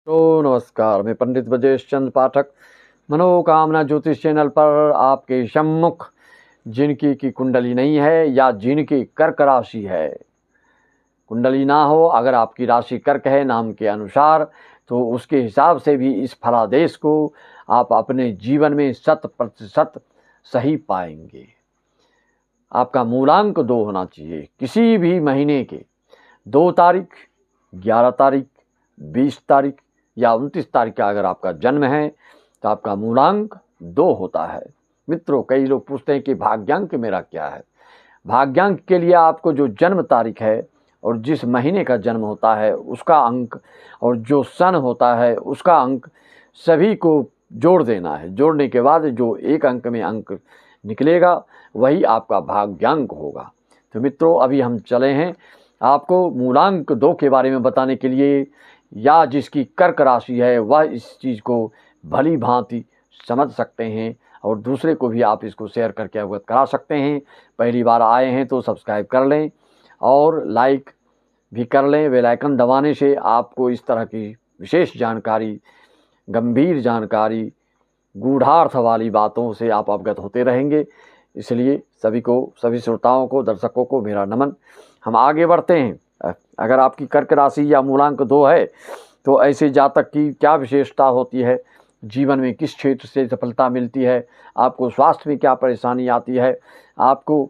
तो नमस्कार, मैं पंडित ब्रजेश चंद्र पाठक मनोकामना ज्योतिष चैनल पर आपके सम्मुख जिनकी की कुंडली नहीं है या जिनकी कर्क राशि है, कुंडली ना हो, अगर आपकी राशि कर्क है नाम के अनुसार, तो उसके हिसाब से भी इस फलादेश को आप अपने जीवन में 100% सही पाएंगे। आपका मूलांक 2 होना चाहिए। किसी भी महीने के 2 तारीख, 11 तारीख, 20 तारीख या 29 तारीख का अगर आपका जन्म है तो आपका मूलांक 2 होता है। मित्रों, कई लोग पूछते हैं कि भाग्यांक मेरा क्या है। भाग्यांक के लिए आपको जो जन्म तारीख है और जिस महीने का जन्म होता है उसका अंक और जो सन होता है उसका अंक सभी को जोड़ देना है। जोड़ने के बाद जो एक अंक में अंक निकलेगा वही आपका भाग्यांक होगा। तो मित्रों, अभी हम चले हैं आपको मूलांक 2 के बारे में बताने के लिए, या जिसकी कर्क राशि है वह इस चीज़ को भली भांति समझ सकते हैं और दूसरे को भी आप इसको शेयर करके अवगत करा सकते हैं। पहली बार आए हैं तो सब्सक्राइब कर लें और लाइक भी कर लें। बेल आइकन दबाने से आपको इस तरह की विशेष जानकारी, गंभीर जानकारी, गूढ़ार्थ वाली बातों से आप अवगत होते रहेंगे। इसलिए सभी श्रोताओं को, दर्शकों को मेरा नमन। हम आगे बढ़ते हैं। अगर आपकी कर्क राशि या मूलांक 2 है तो ऐसे जातक की क्या विशेषता होती है, जीवन में किस क्षेत्र से सफलता मिलती है, आपको स्वास्थ्य में क्या परेशानी आती है, आपको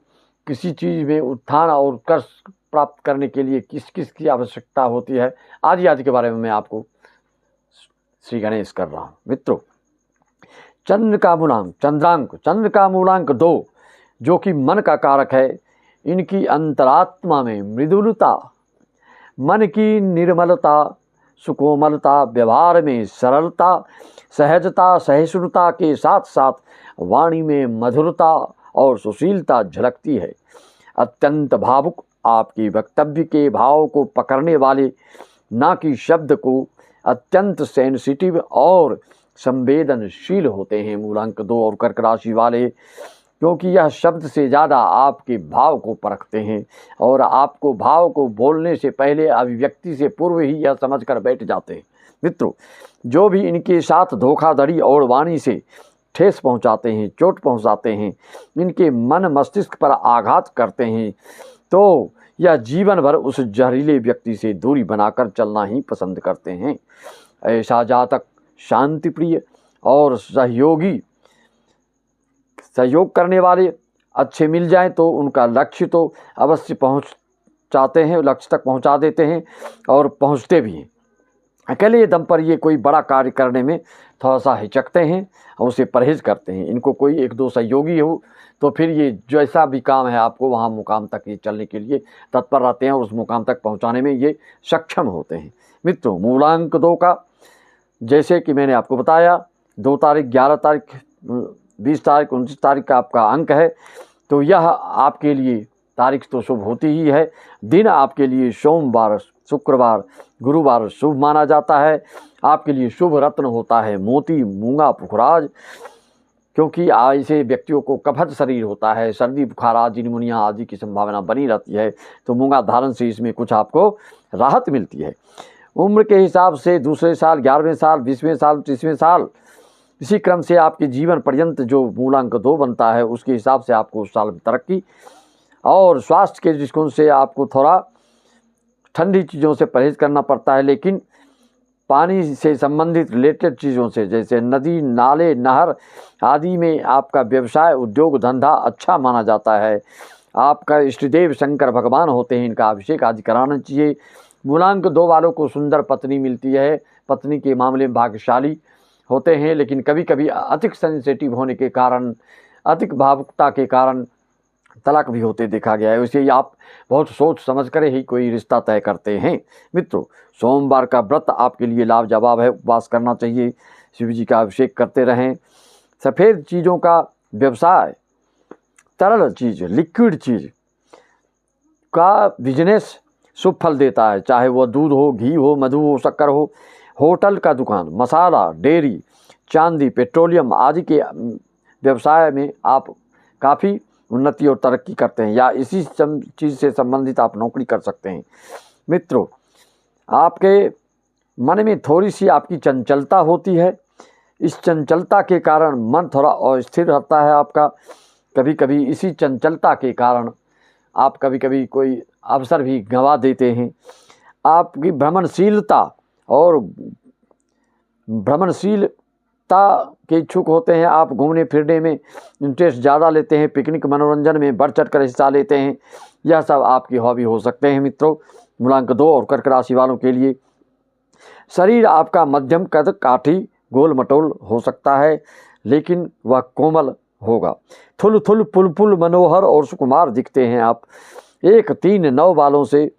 किसी चीज़ में उत्थान और कर्ष प्राप्त करने के लिए किस किस की आवश्यकता होती है, आदि आदि के बारे में मैं आपको श्री गणेश कर रहा हूँ। मित्रों, चंद्र का मूलांक 2 जो कि मन का कारक है, इनकी अंतरात्मा में मृदुलता, मन की निर्मलता, सुकोमलता, व्यवहार में सरलता, सहजता, सहिष्णुता के साथ साथ वाणी में मधुरता और सुशीलता झलकती है। अत्यंत भावुक, आपके वक्तव्य के भाव को पकड़ने वाले, ना कि शब्द को, अत्यंत सेंसिटिव और संवेदनशील होते हैं मूलांक 2 और कर्क राशि वाले, क्योंकि यह शब्द से ज़्यादा आपके भाव को परखते हैं और आपको भाव को बोलने से पहले अभिव्यक्ति से पूर्व ही यह समझकर बैठ जाते हैं। मित्रों, जो भी इनके साथ धोखाधड़ी और वाणी से ठेस पहुंचाते हैं, चोट पहुंचाते हैं, इनके मन मस्तिष्क पर आघात करते हैं, तो यह जीवन भर उस जहरीले व्यक्ति से दूरी बनाकर चलना ही पसंद करते हैं। ऐसा जातक शांति प्रिय और सहयोग करने वाले अच्छे मिल जाएं तो उनका लक्ष्य तो अवश्य पहुंचाते हैं, लक्ष्य तक पहुंचा देते हैं और पहुंचते भी हैं। अकेले दम पर ये कोई बड़ा कार्य करने में थोड़ा सा हिचकते हैं और उसे परहेज करते हैं। इनको कोई 1-2 सहयोगी हो तो फिर ये जैसा भी काम है आपको वहाँ मुकाम तक ये चलने के लिए तत्पर रहते हैं और उस मुकाम तक पहुँचाने में ये सक्षम होते हैं। मित्रों, मूलांक 2 का जैसे कि मैंने आपको बताया 2 तारीख, 11 तारीख, 20 तारीख, 29 तारीख का आपका अंक है, तो यह आपके लिए तारीख तो शुभ होती ही है। दिन आपके लिए सोमवार, शुक्रवार, गुरुवार शुभ माना जाता है। आपके लिए शुभ रत्न होता है मोती, मूंगा, पुखराज, क्योंकि ऐसे व्यक्तियों को कफत शरीर होता है, सर्दी, बुखार आदि, निमोनिया आदि की संभावना बनी रहती है, तो मूंगा धारण से इसमें कुछ आपको राहत मिलती है। उम्र के हिसाब से दूसरे साल, 11वें साल, 20वें साल, 30वें साल, इसी क्रम से आपके जीवन पर्यंत जो मूलांक 2 बनता है उसके हिसाब से आपको उस साल में तरक्की, और स्वास्थ्य के दृष्टिकोण से आपको थोड़ा ठंडी चीज़ों से परहेज करना पड़ता है, लेकिन पानी से संबंधित रिलेटेड चीज़ों से जैसे नदी, नाले, नहर आदि में आपका व्यवसाय, उद्योग, धंधा अच्छा माना जाता है। आपका इष्टदेव शंकर भगवान होते हैं, इनका अभिषेक आदि कराना चाहिए। मूलांक 2 वालों को सुंदर पत्नी मिलती है, पत्नी के मामले में भाग्यशाली होते हैं, लेकिन कभी कभी अधिक सेंसिटिव होने के कारण, अधिक भावुकता के कारण तलाक भी होते देखा गया है। इसलिए आप बहुत सोच समझ कर ही कोई रिश्ता तय करते हैं। मित्रों, सोमवार का व्रत आपके लिए लाजवाब है, उपवास करना चाहिए, शिव जी का अभिषेक करते रहें। सफ़ेद चीज़ों का व्यवसाय, तरल चीज़, लिक्विड चीज़ का बिजनेस शुभ फल देता है, चाहे वह दूध हो, घी हो, मधु हो, शक्कर हो। होटल का दुकान, मसाला, डेयरी, चांदी, पेट्रोलियम आदि के व्यवसाय में आप काफ़ी उन्नति और तरक्की करते हैं, या इसी चीज़ से संबंधित आप नौकरी कर सकते हैं। मित्रों, आपके मन में थोड़ी सी आपकी चंचलता होती है। इस चंचलता के कारण मन थोड़ा अस्थिर रहता है आपका। कभी कभी इसी चंचलता के कारण आप कभी कभी कोई अवसर भी गंवा देते हैं। आपकी भ्रमणशीलता और भ्रमणशीलता के इच्छुक होते हैं। आप घूमने फिरने में इंटरेस्ट ज़्यादा लेते हैं, पिकनिक मनोरंजन में बढ़ चढ़ कर हिस्सा लेते हैं। यह सब आपकी हॉबी हो सकते हैं मित्रों। मूलांक 2 और कर्क राशि वालों के लिए शरीर आपका मध्यम कद काठी गोल मटोल हो सकता है, लेकिन वह कोमल होगा। थुल थुल पुल पुल मनोहर और सुकुमार दिखते हैं आप। 1, 3, 9 वालों से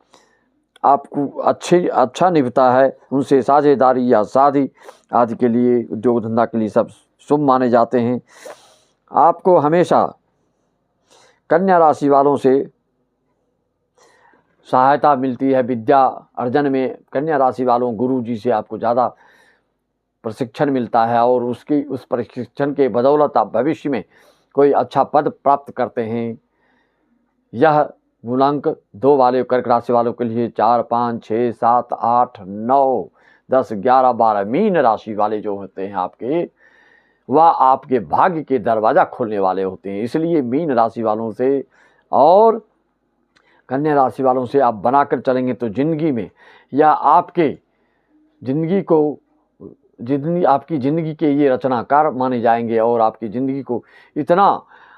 आपको अच्छा निभता है। उनसे साझेदारी या शादी आदि के लिए, उद्योग धंधा के लिए सब शुभ माने जाते हैं। आपको हमेशा कन्या राशि वालों से सहायता मिलती है विद्या अर्जन में। कन्या राशि वालों गुरु जी से आपको ज़्यादा प्रशिक्षण मिलता है और उस प्रशिक्षण के बदौलत आप भविष्य में कोई अच्छा पद प्राप्त करते हैं। यह मूलांक 2 वाले कर्क राशि वालों के लिए 4, 5, 6, 7, 8, 9, 10, 11, 12 मीन राशि वाले जो होते हैं आपके, वह आपके भाग्य के दरवाज़ा खोलने वाले होते हैं। इसलिए मीन राशि वालों से और कन्या राशि वालों से आप बनाकर चलेंगे तो ज़िंदगी में या आपकी ज़िंदगी के ये रचनाकार माने जाएंगे और आपकी ज़िंदगी को इतना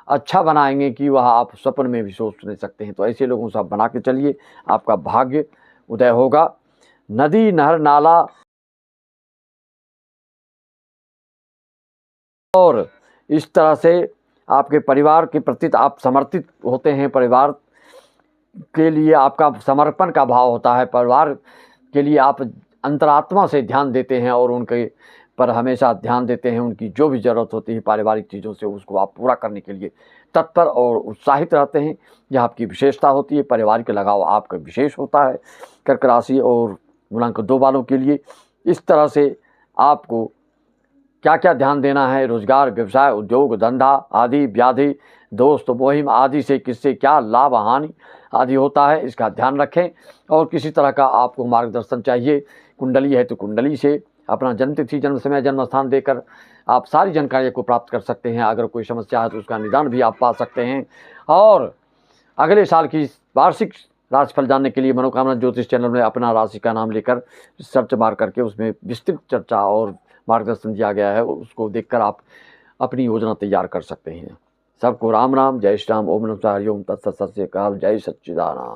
अच्छा बनाएंगे कि वह आप सपन में भी सोच नहीं सकते हैं। तो ऐसे लोगों से आप बना के चलिए, आपका भाग्य उदय होगा। नदी नहर नाला और इस तरह से आपके परिवार के प्रति आप समर्पित होते हैं। परिवार के लिए आपका समर्पण का भाव होता है। परिवार के लिए आप अंतरात्मा से ध्यान देते हैं और उनके पर हमेशा ध्यान देते हैं। उनकी जो भी ज़रूरत होती है पारिवारिक चीज़ों से, उसको आप पूरा करने के लिए तत्पर और उत्साहित रहते हैं। यह आपकी विशेषता होती है। पारिवारिक लगाव आपका विशेष होता है। कर्क राशि और मूलांक 2 वालों के लिए इस तरह से आपको क्या क्या ध्यान देना है, रोजगार, व्यवसाय, उद्योग धंधा आदि, व्याधि, दोस्त मुहिम आदि से किससे क्या लाभ हानि आदि होता है, इसका ध्यान रखें। और किसी तरह का आपको मार्गदर्शन चाहिए, कुंडली है तो कुंडली से अपना जन्मतिथि, जन्म समय, जन्म स्थान देकर आप सारी जानकारियों को प्राप्त कर सकते हैं। अगर कोई समस्या है तो उसका निदान भी आप पा सकते हैं। और अगले साल की वार्षिक राशिफल जानने के लिए मनोकामना ज्योतिष चैनल में अपना राशि का नाम लेकर सर्च मार करके उसमें विस्तृत चर्चा और मार्गदर्शन दिया गया है, उसको देखकर आप अपनी योजना तैयार कर सकते हैं। सबको राम राम, जय श्री राम, ओम नमः शिवाय, ओम तत्सत, सत श्री अकाल, जय सच्चिदानंद।